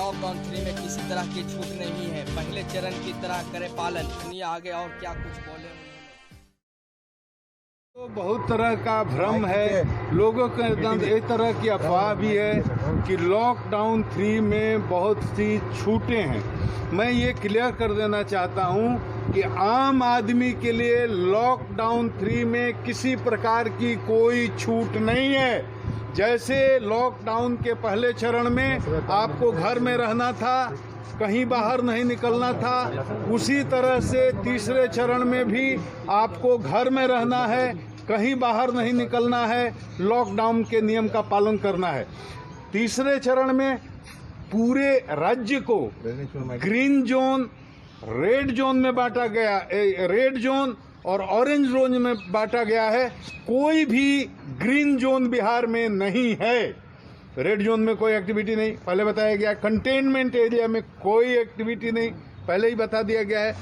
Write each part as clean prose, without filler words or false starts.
Lockdown 3 में किसी तरह की छूट नहीं है। पहले चरण की तरह करे पालन। सुनिए आगे और क्या कुछ बोले उन्होंने। तो बहुत तरह का भ्रम है, लोगों के अंदर एक तरह की अफवाह भी है कि लॉकडाउन 3 में बहुत सी छूटें हैं। मैं ये क्लियर कर देना चाहता हूँ कि आम आदमी के लिए लॉकडाउन 3 में किसी प्रकार की कोई छूट नहीं है। जैसे लॉकडाउन के पहले चरण में आपको घर में रहना था, कहीं बाहर नहीं निकलना था, उसी तरह से तीसरे चरण में भी आपको घर में रहना है, कहीं बाहर नहीं निकलना है, लॉकडाउन के नियम का पालन करना है। तीसरे चरण में पूरे राज्य को ग्रीन जोन, रेड जोन में बांटा गया, रेड जोन और ऑरेंज जोन में बांटा गया है। कोई भी ग्रीन जोन बिहार में नहीं है। रेड जोन में कोई एक्टिविटी नहीं, पहले बताया गया। कंटेनमेंट एरिया में कोई एक्टिविटी नहीं, पहले ही बता दिया गया है।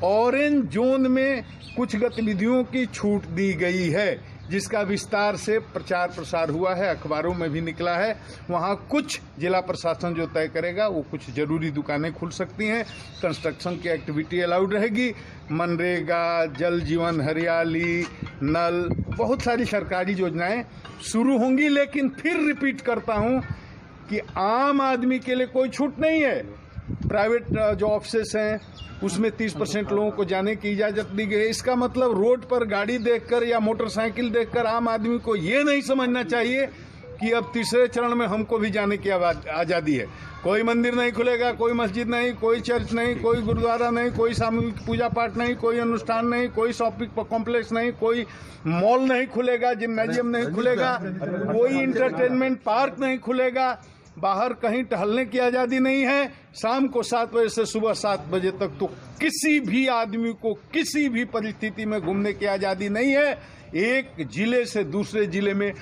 ऑरेंज जोन में कुछ गतिविधियों की छूट दी गई है, जिसका विस्तार से प्रचार प्रसार हुआ है, अखबारों में भी निकला है। वहाँ कुछ जिला प्रशासन जो तय करेगा, वो कुछ जरूरी दुकानें खुल सकती हैं, कंस्ट्रक्शन की एक्टिविटी अलाउड रहेगी। मनरेगा, जल जीवन हरियाली, नल, बहुत सारी सरकारी योजनाएं शुरू होंगी। लेकिन फिर रिपीट करता हूं कि आम आदमी के लिए कोई छूट नहीं है। प्राइवेट जो ऑफिसेस हैं उसमें 30% लोगों को जाने की इजाजत दी गई है। इसका मतलब रोड पर गाड़ी देखकर या मोटरसाइकिल देखकर आम आदमी को ये नहीं समझना चाहिए कि अब तीसरे चरण में हमको भी जाने की आज़ादी है। कोई मंदिर नहीं खुलेगा, कोई मस्जिद नहीं, कोई चर्च नहीं, कोई गुरुद्वारा नहीं, कोई सामूहिक पूजा पाठ नहीं, कोई अनुष्ठान नहीं, कोई शॉपिंग कॉम्प्लेक्स नहीं, कोई मॉल नहीं खुलेगा, जिम्नाजियम नहीं खुलेगा, कोई इंटरटेनमेंट पार्क नहीं खुलेगा, बाहर कहीं टहलने की आज़ादी नहीं है। शाम को 7 बजे से सुबह 7 बजे तक तो किसी भी आदमी को किसी भी परिस्थिति में घूमने की आज़ादी नहीं है। एक जिले से दूसरे जिले में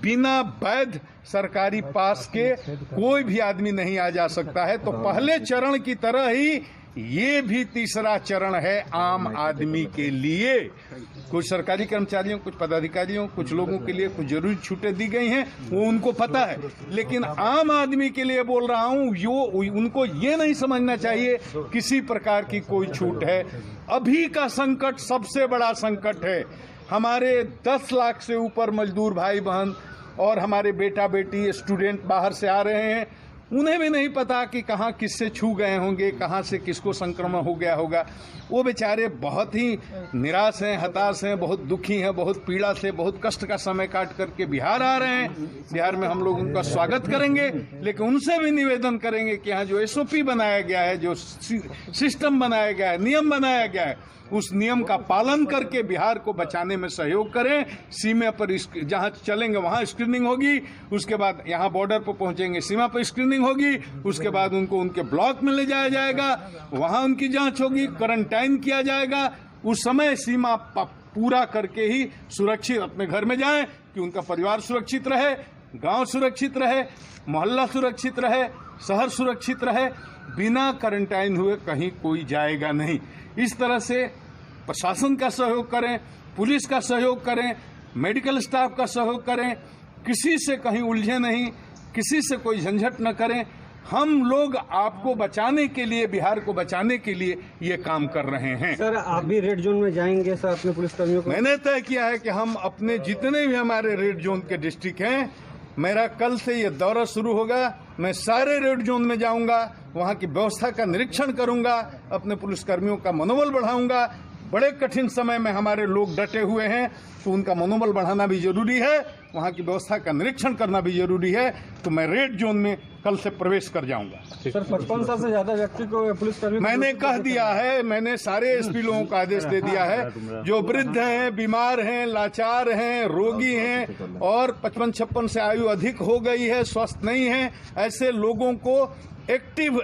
बिना वैध सरकारी पास के कोई भी आदमी नहीं आ जा सकता है। तो पहले चरण की तरह ही ये भी तीसरा चरण है आम आदमी के लिए। कुछ सरकारी कर्मचारियों, कुछ पदाधिकारियों, कुछ लोगों के लिए कुछ जरूरी छूटें दी गई हैं, वो उनको पता है। लेकिन आम आदमी के लिए बोल रहा हूं, उनको ये नहीं समझना चाहिए किसी प्रकार की कोई छूट है। अभी का संकट सबसे बड़ा संकट है। हमारे 10 लाख से ऊपर मजदूर भाई बहन और हमारे बेटा बेटी स्टूडेंट बाहर से आ रहे हैं। उन्हें भी नहीं पता कि कहाँ किससे छू गए होंगे, कहाँ से किसको संक्रमण हो गया होगा। वो बेचारे बहुत ही निराश हैं, हताश हैं, बहुत दुखी हैं, बहुत पीड़ा से, बहुत कष्ट का समय काट करके बिहार आ रहे हैं। बिहार में हम लोग उनका स्वागत करेंगे, लेकिन उनसे भी निवेदन करेंगे कि यहाँ जो SOP बनाया गया है, जो सिस्टम बनाया गया है, नियम बनाया गया है, उस नियम का पालन करके बिहार को बचाने में सहयोग करें। सीमा पर जहां चलेंगे वहां स्क्रीनिंग होगी, उसके बाद यहां बॉर्डर पर पहुंचेंगे सीमा पर स्क्रीनिंग होगी, उसके बाद उनको उनके ब्लॉक में ले जाया जाएगा, वहां उनकी जांच होगी, क्वारंटाइन किया जाएगा। उस समय सीमा पूरा करके ही सुरक्षित अपने घर में जाएं कि उनका परिवार सुरक्षित रहे, गांव सुरक्षित रहे, मोहल्ला सुरक्षित रहे, शहर सुरक्षित रहे। बिना क्वारंटाइन हुए कहीं कोई जाएगा नहीं। इस तरह से प्रशासन का सहयोग करें, पुलिस का सहयोग करें, मेडिकल स्टाफ का सहयोग करें, किसी से कहीं उलझे नहीं, किसी से कोई झंझट न करें। हम लोग आपको बचाने के लिए, बिहार को बचाने के लिए ये काम कर रहे हैं। सर, आप भी रेड जोन में जाएंगे सर अपने पुलिसकर्मियों को? मैंने तय किया है कि हम अपने जितने भी हमारे रेड जोन के डिस्ट्रिक्ट हैं, मेरा कल से ये दौरा शुरू होगा। मैं सारे रेड जोन में जाऊंगा, वहां की व्यवस्था का निरीक्षण करूंगा, अपने पुलिसकर्मियों का मनोबल बढ़ाऊंगा। बड़े कठिन समय में हमारे लोग डटे हुए हैं, तो उनका मनोबल बढ़ाना भी जरूरी है, वहां की व्यवस्था का निरीक्षण करना भी जरूरी है। तो मैं रेड जोन में कल से प्रवेश कर जाऊंगा। सर, 55 साल से ज्यादा व्यक्ति को, पुलिसकर्मी मैंने कह दिया है, मैंने सारे SP लोगों को आदेश दे दिया है, जो वृद्ध हैं, बीमार हैं, लाचार हैं, रोगी हैं और 55-56 से आयु अधिक हो गई है, स्वस्थ नहीं है, ऐसे लोगों को एक्टिव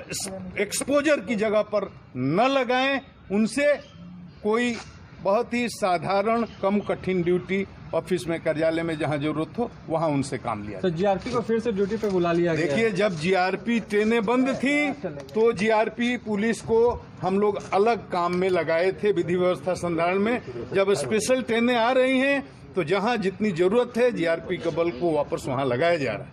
एक्सपोजर की जगह पर न लगाएं। उनसे कोई बहुत ही साधारण कम कठिन ड्यूटी ऑफिस में, कार्यालय में जहां जरूरत हो वहां उनसे काम लिया। तो GRP को फिर से ड्यूटी पे बुला लिया गया। देखिए, जब GRP ट्रेनें बंद थी तो GRP पुलिस को हम लोग अलग काम में लगाए थे, विधि व्यवस्था संधारण में। जब स्पेशल ट्रेनें आ रही हैं तो जहां जितनी जरूरत है GRP के बल को वापस वहां लगाया जा रहा है।